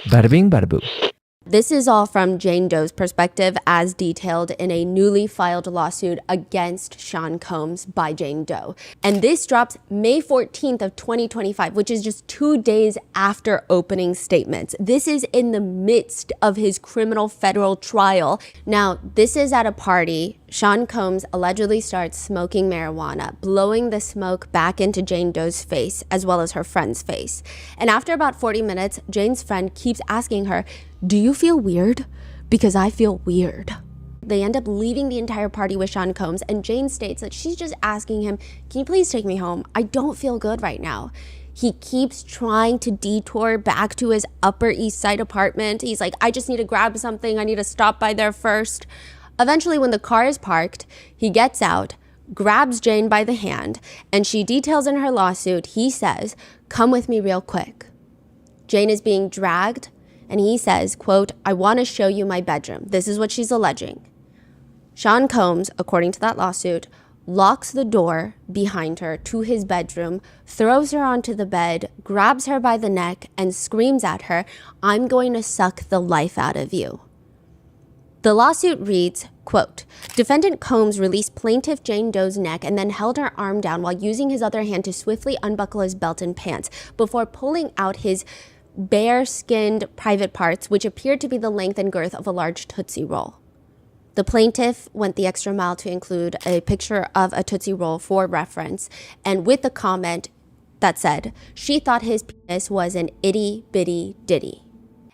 Bada bing, bada boom. This is all from Jane Doe's perspective as detailed in a newly filed lawsuit against Sean Combs by Jane Doe. And this drops May 14th of 2025, which is just 2 days after opening statements. This is in the midst of his criminal federal trial. Now, this is at a party. Sean Combs allegedly starts smoking marijuana, blowing the smoke back into Jane Doe's face as well as her friend's face. And after about 40 minutes, Jane's friend keeps asking her, "Do you feel weird? Because I feel weird." They end up leaving the entire party with Sean Combs, and Jane states that she's just asking him, "Can you please take me home? I don't feel good right now." He keeps trying to detour back to his Upper East Side apartment. He's like, "I just need to grab something. I need to stop by there first." Eventually, when the car is parked, he gets out, grabs Jane by the hand, and she details in her lawsuit, he says, "Come with me real quick." Jane is being dragged, and he says, quote, "I want to show you my bedroom." This is what she's alleging. Sean Combs, according to that lawsuit, locks the door behind her to his bedroom, throws her onto the bed, grabs her by the neck, and screams at her, "I'm going to suck the life out of you." The lawsuit reads, quote, "Defendant Combs released plaintiff Jane Doe's neck and then held her arm down while using his other hand to swiftly unbuckle his belt and pants before pulling out his bare-skinned private parts, which appeared to be the length and girth of a large Tootsie Roll." The plaintiff went the extra mile to include a picture of a Tootsie Roll for reference, and with the comment that said, she thought his penis was an itty-bitty ditty.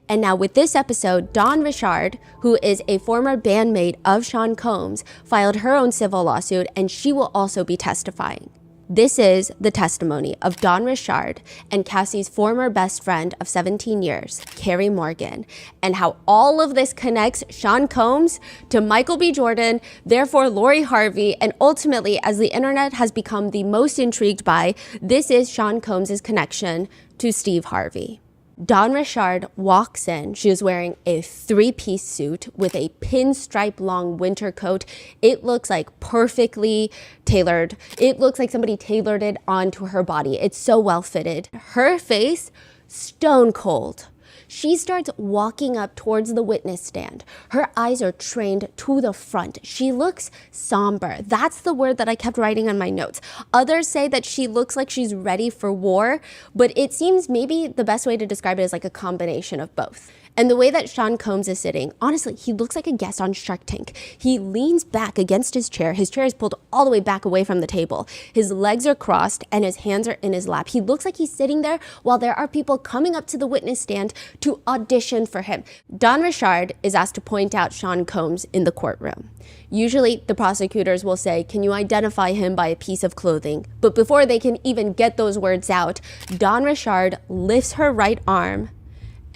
And now with this episode, Dawn Richard, who is a former bandmate of Sean Combs, filed her own civil lawsuit, and she will also be testifying. This is the testimony of Dawn Richard and Cassie's former best friend of 17 years, Carrie Morgan, and how all of this connects Sean Combs to Michael B. Jordan, therefore Lori Harvey, and ultimately, as the internet has become the most intrigued by, this is Sean Combs' connection to Steve Harvey. Dawn Richard walks in. She is wearing a 3-piece suit with a pinstripe long winter coat. It looks like perfectly tailored. It looks like somebody tailored it onto her body. It's so well fitted. Her face, stone cold. She starts walking up towards the witness stand. Her eyes are trained to the front. She looks somber. That's the word that I kept writing on my notes. Others say that she looks like she's ready for war, but it seems maybe the best way to describe it is like a combination of both. And the way that Sean Combs is sitting, honestly, he looks like a guest on Shark Tank. He leans back against his chair. His chair is pulled all the way back away from the table. His legs are crossed and his hands are in his lap. He looks like he's sitting there while there are people coming up to the witness stand to audition for him. Dawn Richard is asked to point out Sean Combs in the courtroom. Usually, the prosecutors will say, "Can you identify him by a piece of clothing?" But before they can even get those words out, Dawn Richard lifts her right arm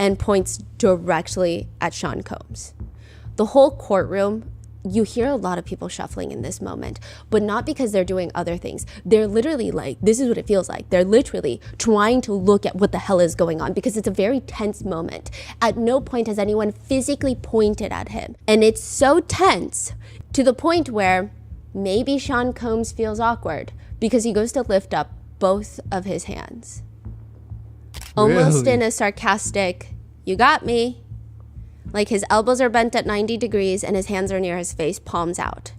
and points directly at Sean Combs. The whole courtroom, you hear a lot of people shuffling in this moment, but not because they're doing other things. They're literally like, this is what it feels like. They're literally trying to look at what the hell is going on because it's a very tense moment. At no point has anyone physically pointed at him. And it's so tense to the point where maybe Sean Combs feels awkward because he goes to lift up both of his hands. Almost in a sarcastic, "You got me." Like his elbows are bent at 90 degrees and his hands are near his face, palms out.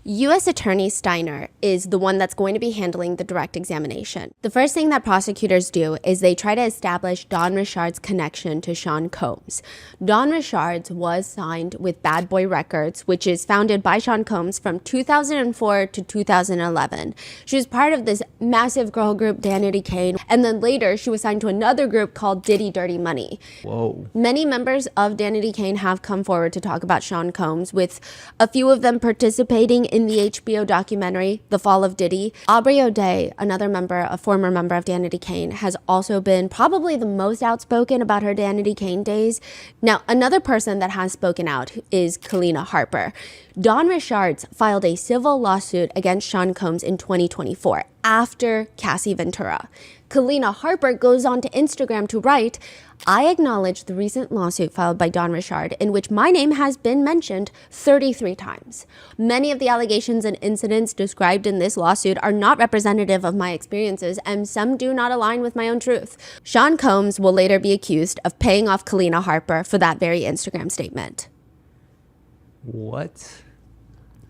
U.S. Attorney Steiner is the one that's going to be handling the direct examination. The first thing that prosecutors do is they try to establish Dawn Richard's connection to Sean Combs. Dawn Richard's was signed with Bad Boy Records, which is founded by Sean Combs from 2004 to 2011. She was part of this massive girl group, Danity Kane, and then later she was signed to another group called Diddy Dirty Money. Whoa. Many members of Danity Kane have come forward to talk about Sean Combs, with a few of them participating in the HBO documentary, The Fall of Diddy. Aubrey O'Day, a former member of Danity Kane, has also been probably the most outspoken about her Danity Kane days. Now, another person that has spoken out is Kalina Harper. Dawn Richards filed a civil lawsuit against Sean Combs in 2024 after Cassie Ventura. Kalina Harper goes on to Instagram to write, I acknowledge the recent lawsuit filed by Don Richard in which my name has been mentioned 33 times. Many of the allegations and incidents described in this lawsuit are not representative of my experiences, and some do not align with my own truth. Sean Combs will later be accused of paying off Kalina Harper for that very Instagram statement. What?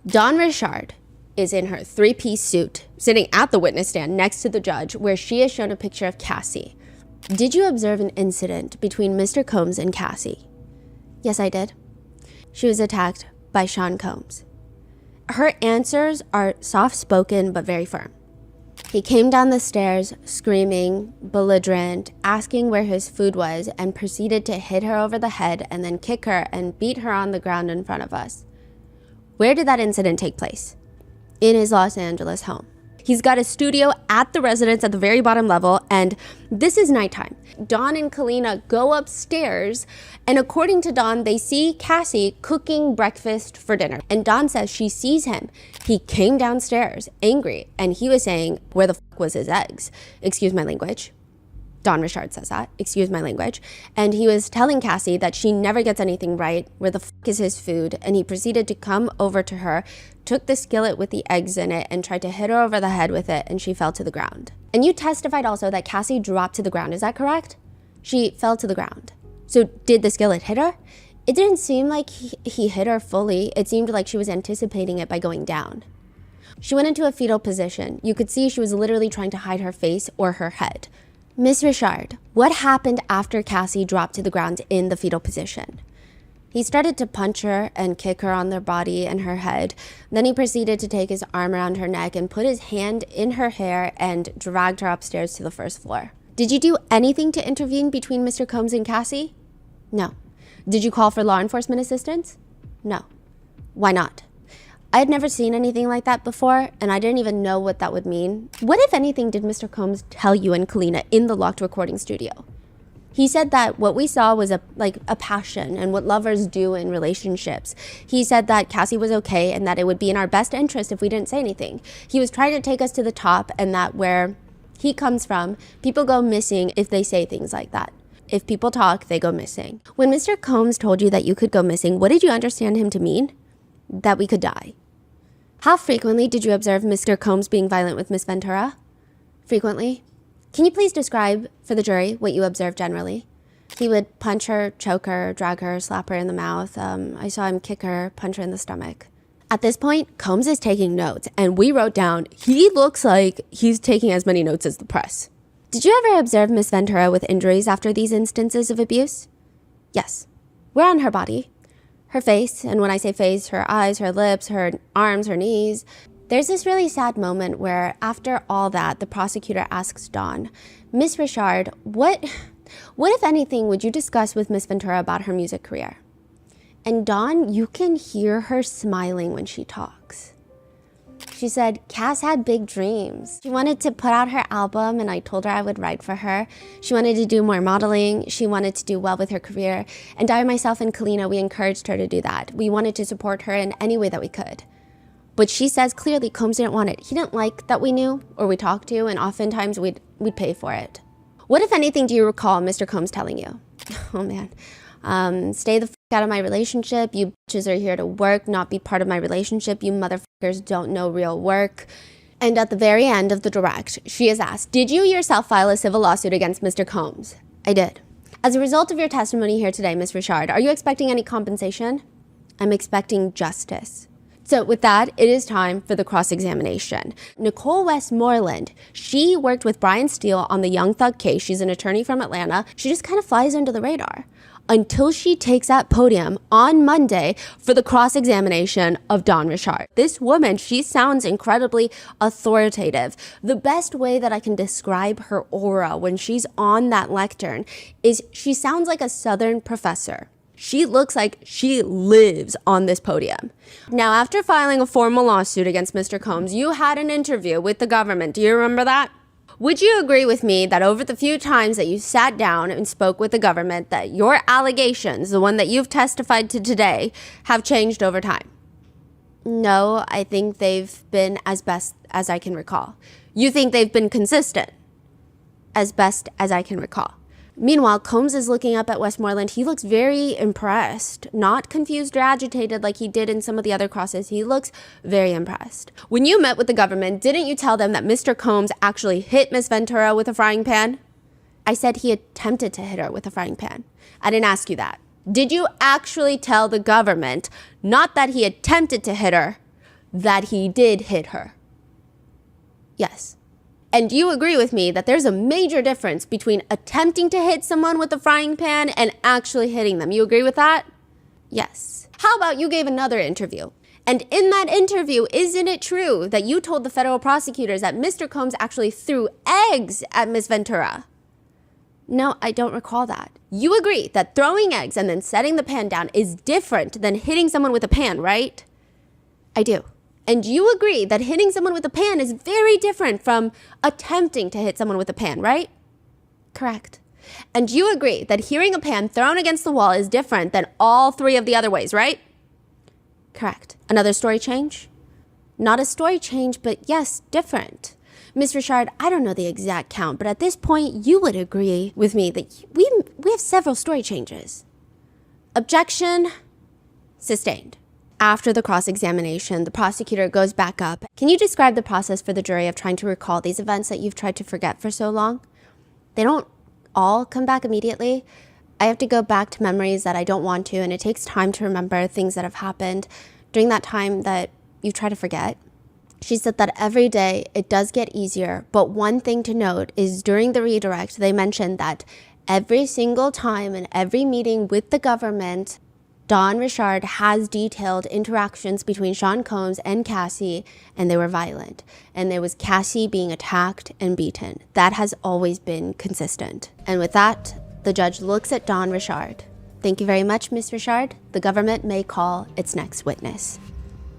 Don Richard is in her three-piece suit, sitting at the witness stand next to the judge, where she is shown a picture of Cassie. Did you observe an incident between Mr. Combs and Cassie? Yes, I did. She was attacked by Sean Combs. Her answers are soft-spoken but very firm. He came down the stairs, screaming, belligerent, asking where his food was, and proceeded to hit her over the head and then kick her and beat her on the ground in front of us. Where did that incident take place? In his Los Angeles home. He's got a studio at the residence at the very bottom level, and this is nighttime. Don and Kalina go upstairs, and according to Don, they see Cassie cooking breakfast for dinner. And Don says she sees him. He came downstairs angry, and he was saying, where the fuck was his eggs? Excuse my language. Don Richard says that, excuse my language. And he was telling Cassie that she never gets anything right, where the fuck is his food, and he proceeded to come over to her, took the skillet with the eggs in it, and tried to hit her over the head with it, and she fell to the ground. And you testified also that Cassie dropped to the ground, is that correct? She fell to the ground. So did the skillet hit her? It didn't seem like he hit her fully. It seemed like she was anticipating it by going down. She went into a fetal position. You could see she was literally trying to hide her face or her head. Miss Richard, what happened after Cassie dropped to the ground in the fetal position? He started to punch her and kick her on their body and her head. Then he proceeded to take his arm around her neck and put his hand in her hair and dragged her upstairs to the first floor. Did you do anything to intervene between Mr. Combs and Cassie? No. Did you call for law enforcement assistance? No. Why not? I had never seen anything like that before, and I didn't even know what that would mean. What, if anything, did Mr. Combs tell you and Kalina in the locked recording studio? He said that what we saw was a passion and what lovers do in relationships. He said that Cassie was okay and that it would be in our best interest if we didn't say anything. He was trying to take us to the top, and that where he comes from, people go missing if they say things like that. If people talk, they go missing. When Mr. Combs told you that you could go missing, what did you understand him to mean? That we could die. How frequently did you observe Mr. Combs being violent with Miss Ventura? Frequently. Can you please describe for the jury what you observed generally? He would punch her, choke her, drag her, slap her in the mouth. I saw him kick her, punch her in the stomach. At this point, Combs is taking notes, and we wrote down, he looks like he's taking as many notes as the press. Did you ever observe Miss Ventura with injuries after these instances of abuse? Yes. Where on her body? Her face, and when I say face, her eyes, her lips, her arms, her knees. There's this really sad moment where, after all that, the prosecutor asks Dawn, Miss Richard, what if anything, would you discuss with Miss Ventura about her music career? And Dawn, you can hear her smiling when she talks. She said, Cass had big dreams. She wanted to put out her album, and I told her I would write for her. She wanted to do more modeling. She wanted to do well with her career. And I, myself, and Kalina, we encouraged her to do that. We wanted to support her in any way that we could. But she says clearly Combs didn't want it. He didn't like that we knew or we talked to, and oftentimes we'd pay for it. What, if anything, do you recall Mr. Combs telling you? Oh, man. Stay the f*** out of my relationship. You bitches are here to work, not be part of my relationship. You motherfuckers don't know real work. And at the very end of the direct, she is asked, did you yourself file a civil lawsuit against Mr. Combs? I did. As a result of your testimony here today, Ms. Richard, are you expecting any compensation? I'm expecting justice. So with that, it is time for the cross-examination. Nicole Westmoreland, she worked with Brian Steele on the Young Thug case. She's an attorney from Atlanta. She just kind of flies under the radar until she takes that podium on Monday for the cross-examination of Don Richard. This woman, she sounds incredibly authoritative. The best way that I can describe her aura when she's on that lectern is she sounds like a Southern professor. She looks like she lives on this podium. Now, after filing a formal lawsuit against Mr. Combs, you had an interview with the government. Do you remember that? Would you agree with me that over the few times that you sat down and spoke with the government, that your allegations, the one that you've testified to today, have changed over time? No, I think they've been as best as I can recall. You think they've been consistent? as best as I can recall. Meanwhile, Combs is looking up at Westmoreland. He looks very impressed, not confused or agitated like he did in some of the other crosses. He looks very impressed. When you met with the government, didn't you tell them that Mr. Combs actually hit Miss Ventura with a frying pan? I said he attempted to hit her with a frying pan. I didn't ask you that. Did you actually tell the government, not that he attempted to hit her, that he did hit her? Yes. And you agree with me that there's a major difference between attempting to hit someone with a frying pan and actually hitting them. You agree with that? Yes. How about you gave another interview? And in that interview, isn't it true that you told the federal prosecutors that Mr. Combs actually threw eggs at Miss Ventura? No, I don't recall that. You agree that throwing eggs and then setting the pan down is different than hitting someone with a pan, right? I do. And you agree that hitting someone with a pan is very different from attempting to hit someone with a pan, right? Correct. And you agree that hearing a pan thrown against the wall is different than all three of the other ways, right? Correct. Another story change? Not a story change, but yes, different. Ms. Richard, I don't know the exact count, but at this point, you would agree with me that we have several story changes. Objection sustained. After the cross-examination, the prosecutor goes back up. Can you describe the process for the jury of trying to recall these events that you've tried to forget for so long? They don't all come back immediately. I have to go back to memories that I don't want to, and it takes time to remember things that have happened during that time that you try to forget. She said that every day it does get easier, but one thing to note is during the redirect, they mentioned that every single time in every meeting with the government, Dawn Richard has detailed interactions between Sean Combs and Cassie, and they were violent. And there was Cassie being attacked and beaten. That has always been consistent. And with that, the judge looks at Dawn Richard. Thank you very much, Ms. Richard. The government may call its next witness.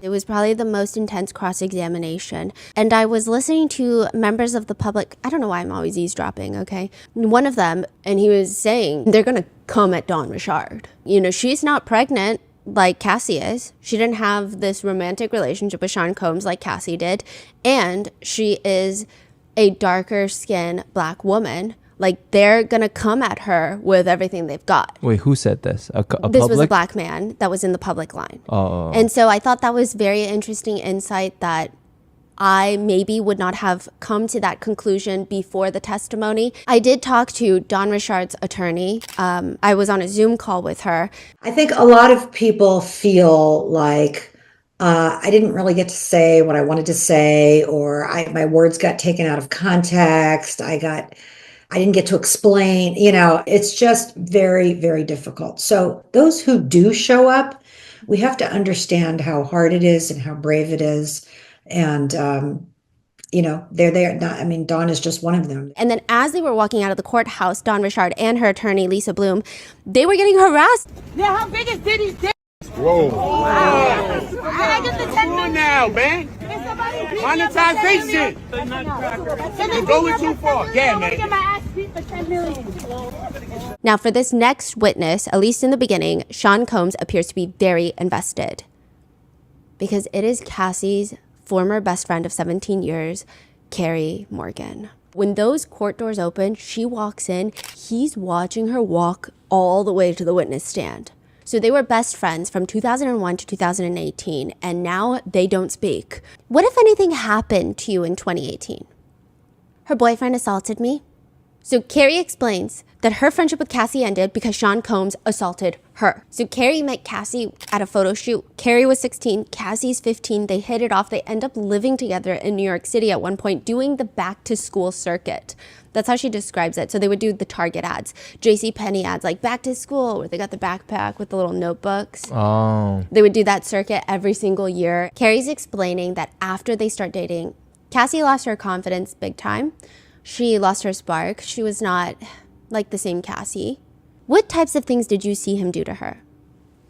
It was probably the most intense cross-examination. And I was listening to members of the public. I don't know why I'm always eavesdropping, okay? One of them, and he was saying, they're going to come at Dawn Richard. You know, she's not pregnant like Cassie is. She didn't have this romantic relationship with Sean Combs like Cassie did. And she is a darker skinned black woman. Like, they're going to come at her with everything they've got. Wait, who said this? This public? was a black man that was in the public line. Oh. And so I thought that was very interesting insight that I maybe would not have come to that conclusion before the testimony. I did talk to Dawn Richard's attorney. I was on a Zoom call with her. I think a lot of people feel like I didn't really get to say what I wanted to say, or my words got taken out of context. I didn't get to explain, it's just very, very difficult. So those who do show up, we have to understand how hard it is and how brave it is. And, they're there. Dawn is just one of them. And then as they were walking out of the courthouse, Dawn Richard and her attorney, Lisa Bloom, they were getting harassed. Yeah, how big is Diddy's dick? Whoa. Wow. I get the 10 Come on now, man. Monetization. You're going too far. Yeah, man. Get my ass beat for 10 million. Now, for this next witness, at least in the beginning, Sean Combs appears to be very invested because it is Cassie's former best friend of 17 years, Carrie Morgan. When those court doors open, she walks in. He's watching her walk all the way to the witness stand. So they were best friends from 2001 to 2018, and now they don't speak. What, if anything, happened to you in 2018? Her boyfriend assaulted me. So Carrie explains that her friendship with Cassie ended because Sean Combs assaulted her. So Carrie met Cassie at a photo shoot. Carrie was 16, Cassie's 15. They hit it off. They end up living together in New York City at one point, doing the back to school circuit. That's how she describes it. So they would do the Target ads, JCPenney ads, like back to school, where they got the backpack with the little notebooks. Oh. They would do that circuit every single year. Carrie's explaining that after they start dating, Cassie lost her confidence big time. She lost her spark. She was not like the same Cassie. What types of things did you see him do to her?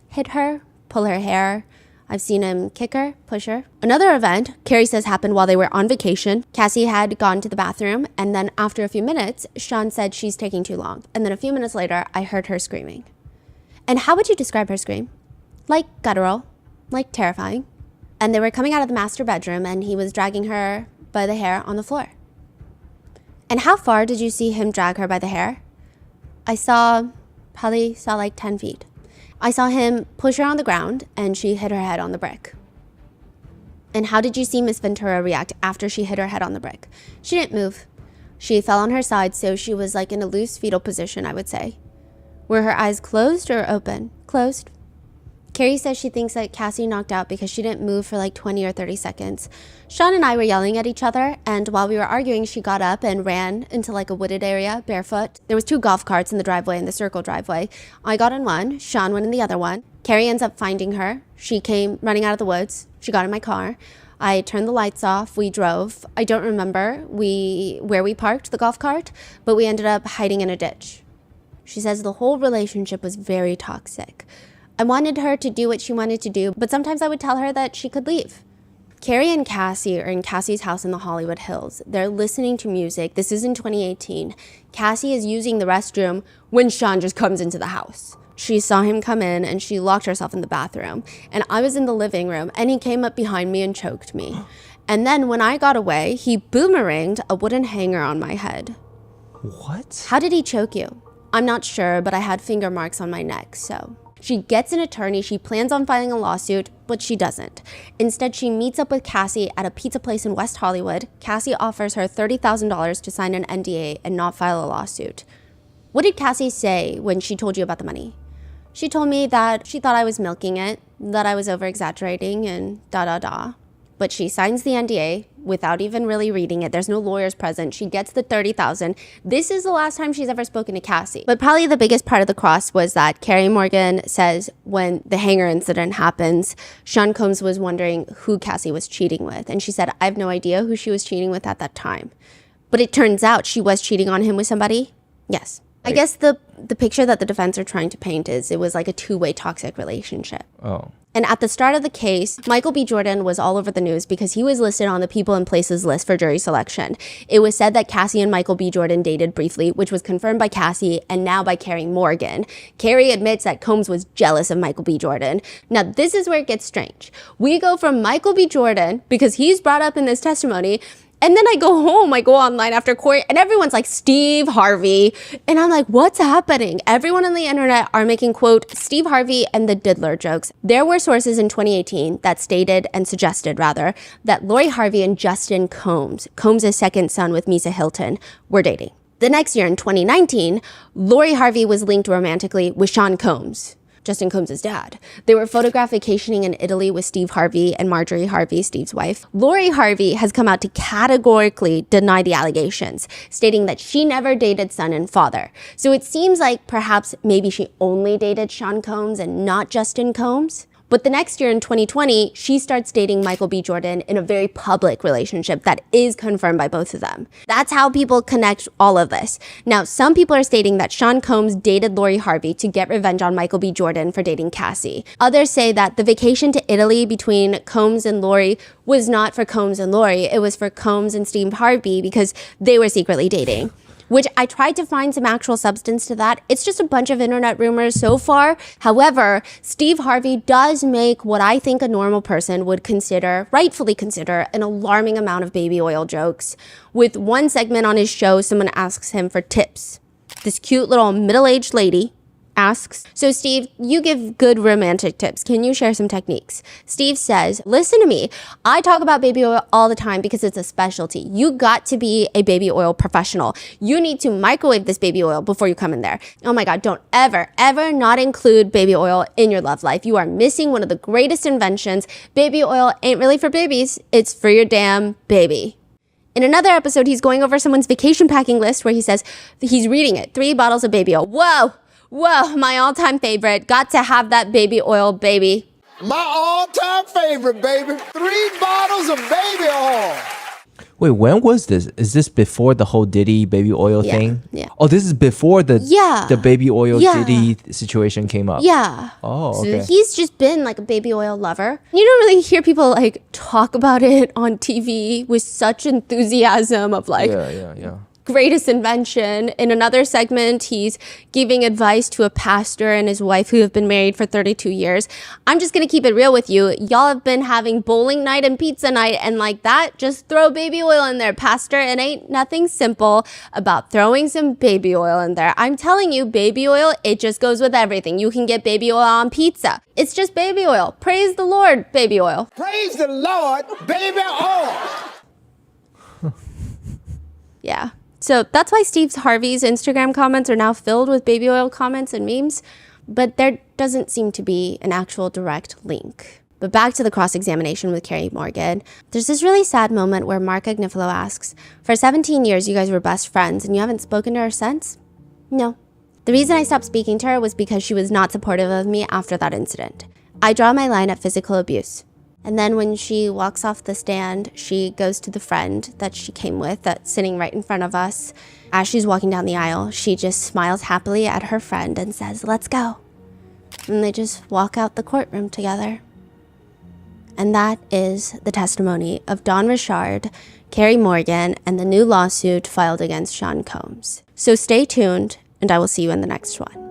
Hit her? Pull her hair? I've seen him kick her, push her. Another event, Carrie says, happened while they were on vacation. Cassie had gone to the bathroom, and then after a few minutes, Sean said she's taking too long. And then a few minutes later, I heard her screaming. And how would you describe her scream? Like guttural, like terrifying. And they were coming out of the master bedroom, and he was dragging her by the hair on the floor. And how far did you see him drag her by the hair? Probably saw like 10 feet. I saw him push her on the ground and she hit her head on the brick. And how did you see Miss Ventura react after she hit her head on the brick? She didn't move. She fell on her side, so she was like in a loose fetal position, I would say. Were her eyes closed or open? Closed. Carrie says she thinks that Cassie knocked out because she didn't move for like 20 or 30 seconds. Sean and I were yelling at each other, and while we were arguing, she got up and ran into like a wooded area, barefoot. There was 2 golf carts in the driveway, in the circle driveway. I got in one, Sean went in the other one. Carrie ends up finding her. She came running out of the woods. She got in my car. I turned the lights off. We drove. I don't remember where we parked the golf cart, but we ended up hiding in a ditch. She says the whole relationship was very toxic. I wanted her to do what she wanted to do, but sometimes I would tell her that she could leave. Carrie and Cassie are in Cassie's house in the Hollywood Hills. They're listening to music. This is in 2018. Cassie is using the restroom when Sean just comes into the house. She saw him come in and she locked herself in the bathroom. And I was in the living room and he came up behind me and choked me. And then when I got away, he boomeranged a wooden hanger on my head. What? How did he choke you? I'm not sure, but I had finger marks on my neck, so. She gets an attorney. She plans on filing a lawsuit, but she doesn't. Instead, she meets up with Cassie at a pizza place in West Hollywood. Cassie offers her $30,000 to sign an NDA and not file a lawsuit. What did Cassie say when she told you about the money? She told me that she thought I was milking it, that I was over-exaggerating, and da-da-da. But she signs the NDA without even really reading it. There's no lawyers present. She gets the $30,000. This is the last time she's ever spoken to Cassie. But probably the biggest part of the cross was that Carrie Morgan says when the hanger incident happens, Sean Combs was wondering who Cassie was cheating with. And she said, I have no idea who she was cheating with at that time. But it turns out she was cheating on him with somebody. Yes. I guess the picture that the defense are trying to paint is it was like a 2-way toxic relationship. Oh. And at the start of the case, Michael B. Jordan was all over the news because he was listed on the people and places list for jury selection. It was said that Cassie and Michael B. Jordan dated briefly, which was confirmed by Cassie and now by Carrie Morgan. Carrie admits that Combs was jealous of Michael B. Jordan. Now, this is where it gets strange. We go from Michael B. Jordan, because he's brought up in this testimony, and then I go home, I go online after court, and everyone's like, Steve Harvey. And I'm like, what's happening? Everyone on the internet are making, quote, Steve Harvey and the diddler jokes. There were sources in 2018 that stated and suggested, rather, that Lori Harvey and Justin Combs, Combs' second son with Misa Hilton, were dating. The next year, in 2019, Lori Harvey was linked romantically with Sean Combs, Justin Combs' dad. They were photographed vacationing in Italy with Steve Harvey and Marjorie Harvey, Steve's wife. Lori Harvey has come out to categorically deny the allegations, stating that she never dated son and father. So it seems like perhaps maybe she only dated Sean Combs and not Justin Combs. But the next year in 2020, she starts dating Michael B. Jordan in a very public relationship that is confirmed by both of them. That's how people connect all of this. Now, some people are stating that Sean Combs dated Lori Harvey to get revenge on Michael B. Jordan for dating Cassie. Others say that the vacation to Italy between Combs and Lori was not for Combs and Lori. It was for Combs and Steve Harvey because they were secretly dating. Which I tried to find some actual substance to that. It's just a bunch of internet rumors so far. However, Steve Harvey does make what I think a normal person would consider, rightfully consider, an alarming amount of baby oil jokes. With one segment on his show, someone asks him for tips. This cute little middle-aged lady asks, so Steve, you give good romantic tips. Can you share some techniques? Steve says, listen to me. I talk about baby oil all the time because it's a specialty. You got to be a baby oil professional. You need to microwave this baby oil before you come in there. Oh my God, don't ever not include baby oil in your love life. You are missing one of the greatest inventions. Baby oil ain't really for babies. It's for your damn baby. In another episode, he's going over someone's vacation packing list where he says he's reading it. 3 bottles of baby oil. Whoa, my all-time favorite. Got to have that baby oil, baby. My all-time favorite, baby. 3 bottles of baby oil. Wait, when was this? Is this before the whole Diddy baby oil thing? Yeah. Oh, this is before the baby oil Diddy situation came up. Yeah. Oh, okay. So he's just been like a baby oil lover. You don't really hear people like talk about it on TV with such enthusiasm of like, Yeah. greatest invention. In another segment, he's giving advice to a pastor and his wife who have been married for 32 years. I'm just gonna keep it real with you. Y'all have been having bowling night and pizza night, and like that, just throw baby oil in there, pastor. It ain't nothing simple about throwing some baby oil in there. I'm telling you, baby oil, it just goes with everything. You can get baby oil on pizza. It's just baby oil. Praise the Lord, baby oil. Praise the Lord, baby oil. Yeah. So that's why Steve Harvey's Instagram comments are now filled with baby oil comments and memes, but there doesn't seem to be an actual direct link. But back to the cross-examination with Carrie Morgan. There's this really sad moment where Mark Agnifilo asks, for 17 years you guys were best friends and you haven't spoken to her since? No. The reason I stopped speaking to her was because she was not supportive of me after that incident. I draw my line at physical abuse. And then when she walks off the stand, she goes to the friend that she came with that's sitting right in front of us. As she's walking down the aisle, she just smiles happily at her friend and says, let's go. And they just walk out the courtroom together. And that is the testimony of Dawn Richard, Carrie Morgan, and the new lawsuit filed against Sean Combs. So stay tuned, and I will see you in the next one.